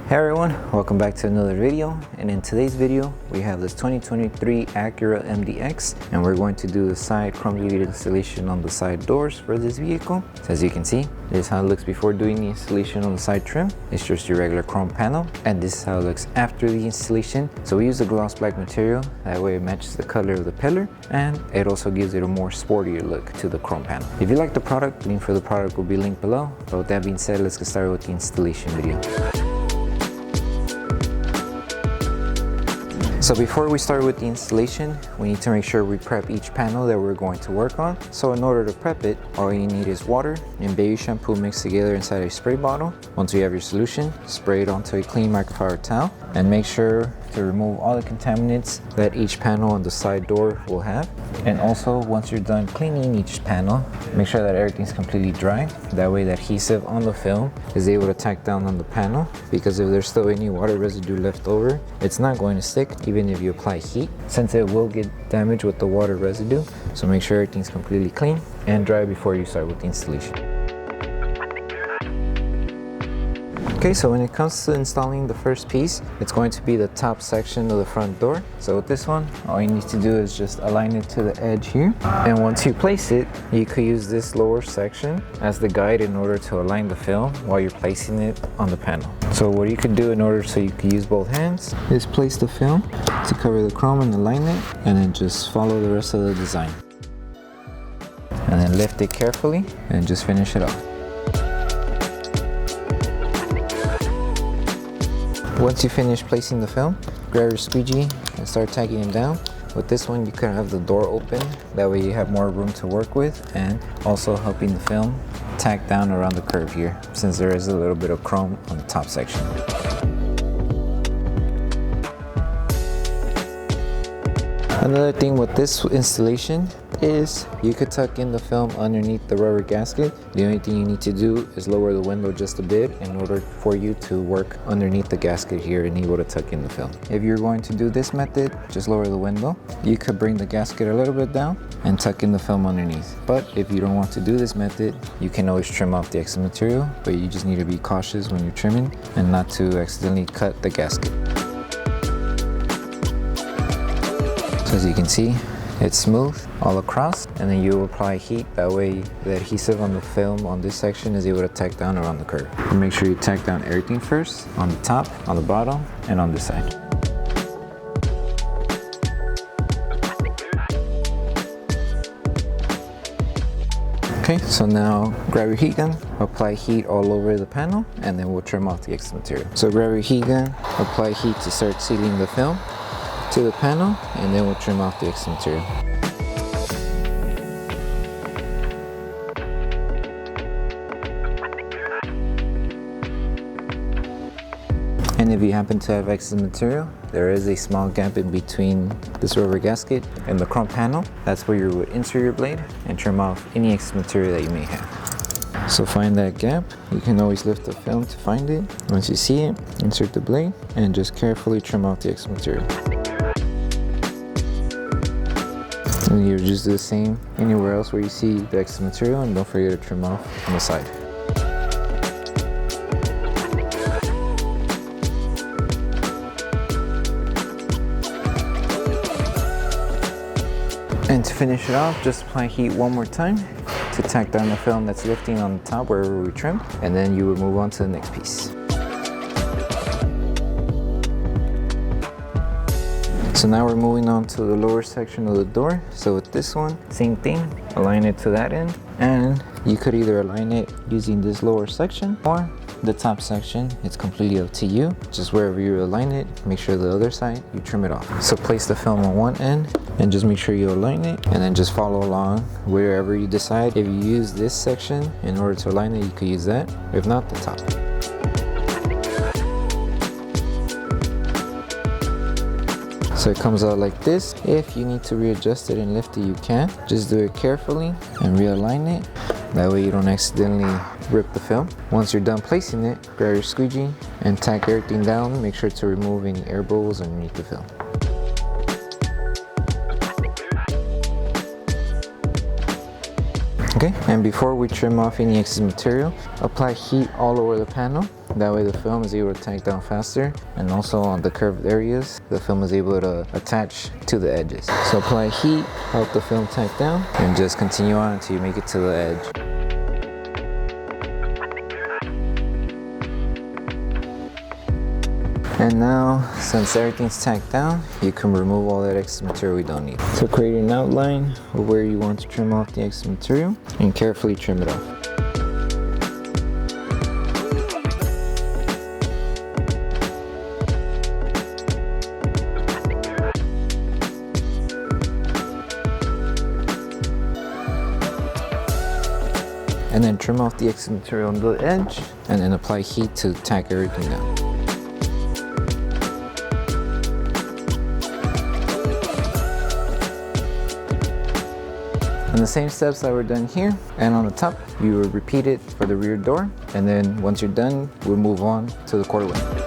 Hey everyone, welcome back to another video, and in today's video we have this 2023 Acura MDX and we're going to do the side chrome delete installation on the side doors for this vehicle. So as you can see, this is how it looks before doing the installation on the side trim. It's just your regular chrome panel, and this is how it looks after the installation. So we use a gloss black material, that way it matches the color of the pillar and it also gives it a more sportier look to the chrome panel. If you like the product, link for the product will be linked below. But with that being said, let's get started with the installation video. So before we start with the installation, we need to make sure we prep each panel that we're going to work on. So in order to prep it, all you need is water and baby shampoo mixed together inside a spray bottle. Once you have your solution, spray it onto a clean microfiber towel and make sure to remove all the contaminants that each panel on the side door will have. And also, once you're done cleaning each panel, make sure that everything's completely dry. That way the adhesive on the film is able to tack down on the panel, because if there's still any water residue left over, it's not going to stick even if you apply heat, since it will get damaged with the water residue. So make sure everything's completely clean and dry before you start with the installation. Okay, so when it comes to installing the first piece, it's going to be the top section of the front door. So with this one, all you need to do is just align it to the edge here. And once you place it, you could use this lower section as the guide in order to align the film while you're placing it on the panel. So what you could do in order so you can use both hands is place the film to cover the chrome and align it, and then just follow the rest of the design. And then lift it carefully and just finish it off. Once you finish placing the film, grab your squeegee and start tacking it down. With this one, you can have the door open, that way you have more room to work with, and also helping the film tack down around the curve here, since there is a little bit of chrome on the top section. Another thing with this installation is you could tuck in the film underneath the rubber gasket. The only thing you need to do is lower the window just a bit in order for you to work underneath the gasket here and able to tuck in the film. If you're going to do this method, just lower the window. You could bring the gasket a little bit down and tuck in the film underneath. But if you don't want to do this method, you can always trim off the extra material, but you just need to be cautious when you're trimming and not to accidentally cut the gasket. So as you can see, it's smooth all across, and then you apply heat. That way the adhesive on the film on this section is able to tack down around the curve. And make sure you tack down everything first, on the top, on the bottom, and on this side. Okay, so now grab your heat gun, apply heat all over the panel, and then we'll trim off the extra material. So grab your heat gun, apply heat to start sealing the film to the panel, and then we'll trim off the extra material. And if you happen to have excess material, there is a small gap in between this rubber gasket and the chrome panel. That's where you would insert your blade and trim off any excess material that you may have. So find that gap. You can always lift the film to find it. Once you see it, insert the blade and just carefully trim off the excess material. And you just do the same anywhere else where you see the excess material, and don't forget to trim off on the side. And to finish it off, just apply heat one more time to tack down the film that's lifting on the top wherever we trimmed, and then you will move on to the next piece. So now we're moving on to the lower section of the door. So with this one, same thing, align it to that end, and you could either align it using this lower section or the top section. It's completely up to you. Just wherever you align it, make sure the other side, you trim it off. So place the film on one end and just make sure you align it, and then just follow along wherever you decide. If you use this section in order to align it, you could use that. If not, the top. So it comes out like this. If you need to readjust it and lift it, you can. Just do it carefully and realign it. That way you don't accidentally rip the film. Once you're done placing it, grab your squeegee and tack everything down. Make sure to remove any air bubbles underneath the film. Okay, and before we trim off any excess material, apply heat all over the panel. That way the film is able to tack down faster, and also on the curved areas, the film is able to attach to the edges. So apply heat, help the film tack down, and just continue on until you make it to the edge. And now, since everything's tacked down, you can remove all that excess material we don't need. So create an outline of where you want to trim off the excess material and carefully trim it off. And then trim off the excess material on the edge, and then apply heat to tack everything down. And the same steps that were done here and on the top, you will repeat it for the rear door. And then once you're done, we'll move on to the quarter window.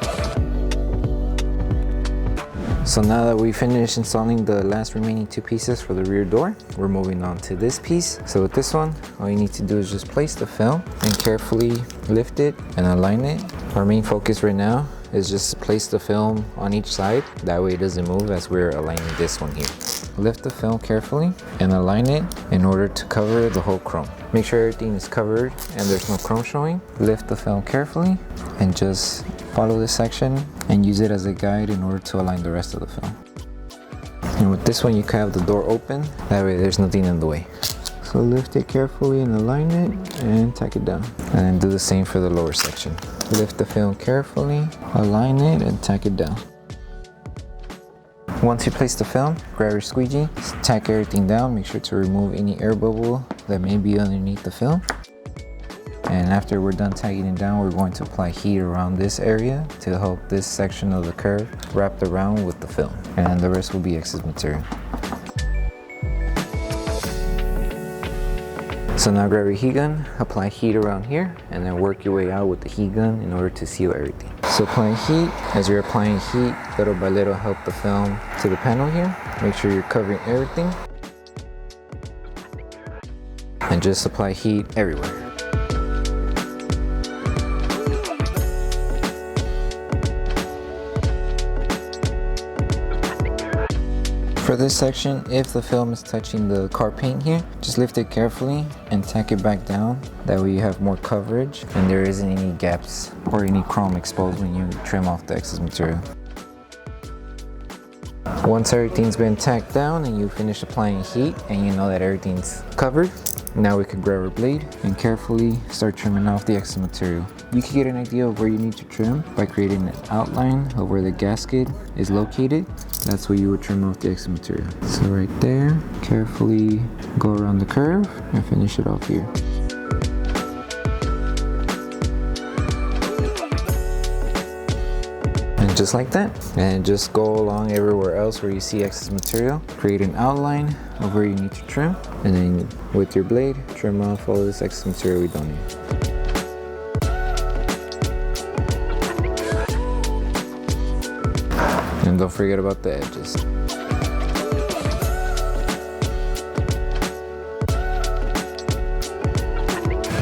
So now that we finished installing the last remaining two pieces for the rear door, we're moving on to this piece. So with this one, all you need to do is just place the film and carefully lift it and align it. Our main focus right now is just to place the film on each side. That way it doesn't move as we're aligning this one here. Lift the film carefully and align it in order to cover the whole chrome. Make sure everything is covered and there's no chrome showing. Lift the film carefully and just follow this section and use it as a guide in order to align the rest of the film. And with this one, you can have the door open. That way there's nothing in the way. So lift it carefully and align it and tack it down. And then do the same for the lower section. Lift the film carefully, align it and tack it down. Once you place the film, grab your squeegee, tack everything down. Make sure to remove any air bubble that may be underneath the film. And after we're done tacking it down, we're going to apply heat around this area to help this section of the curve wrap around with the film. And the rest will be excess material. So now grab your heat gun, apply heat around here, and then work your way out with the heat gun in order to seal everything. So applying heat, as you're applying heat, little by little help the film to the panel here. Make sure you're covering everything. And just apply heat everywhere. For this section, if the film is touching the car paint here, just lift it carefully and tack it back down. That way you have more coverage and there isn't any gaps or any chrome exposed when you trim off the excess material. Once everything's been tacked down and you finish applying heat and you know that everything's covered, now we can grab our blade and carefully start trimming off the excess material. You can get an idea of where you need to trim by creating an outline of where the gasket is located. That's where you would trim off the excess material. So right there, carefully go around the curve and finish it off here. And just like that. And just go along everywhere else where you see excess material. Create an outline of where you need to trim. And then with your blade, trim off all this excess material we don't need. And don't forget about the edges.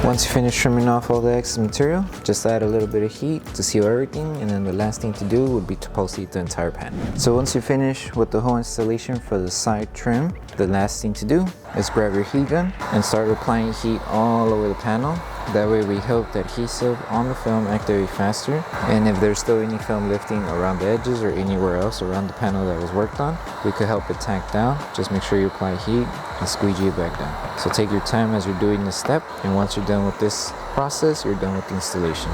Once you finish trimming off all the excess material, just add a little bit of heat to seal everything, and then the last thing to do would be to post heat the entire panel. So once you finish with the whole installation for the side trim, the last thing to do is grab your heat gun and start applying heat all over the panel. That way we help the adhesive on the film activate faster, and if there's still any film lifting around the edges or anywhere else around the panel that was worked on, we could help it tack down. Just make sure you apply heat and squeegee it back down. So take your time as you're doing this step, and once you're done with this process, you're done with the installation.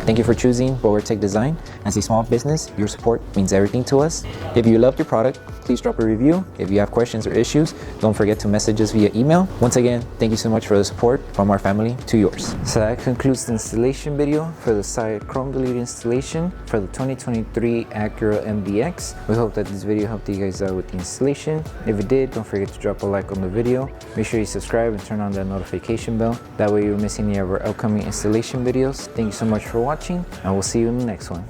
Thank you for choosing Bogar Tech Design. As a small business, your support means everything to us. If you loved your product, please drop a review. If you have questions or issues, don't forget to message us via email. Once again, thank you so much for the support from our family to yours. So that concludes the installation video for the side chrome delete installation for the 2023 Acura MDX. We hope that this video helped you guys out with the installation. If it did, don't forget to drop a like on the video. Make sure you subscribe and turn on that notification bell. That way you don't miss any of our upcoming installation videos. Thank you so much for watching, and we'll see you in the next one.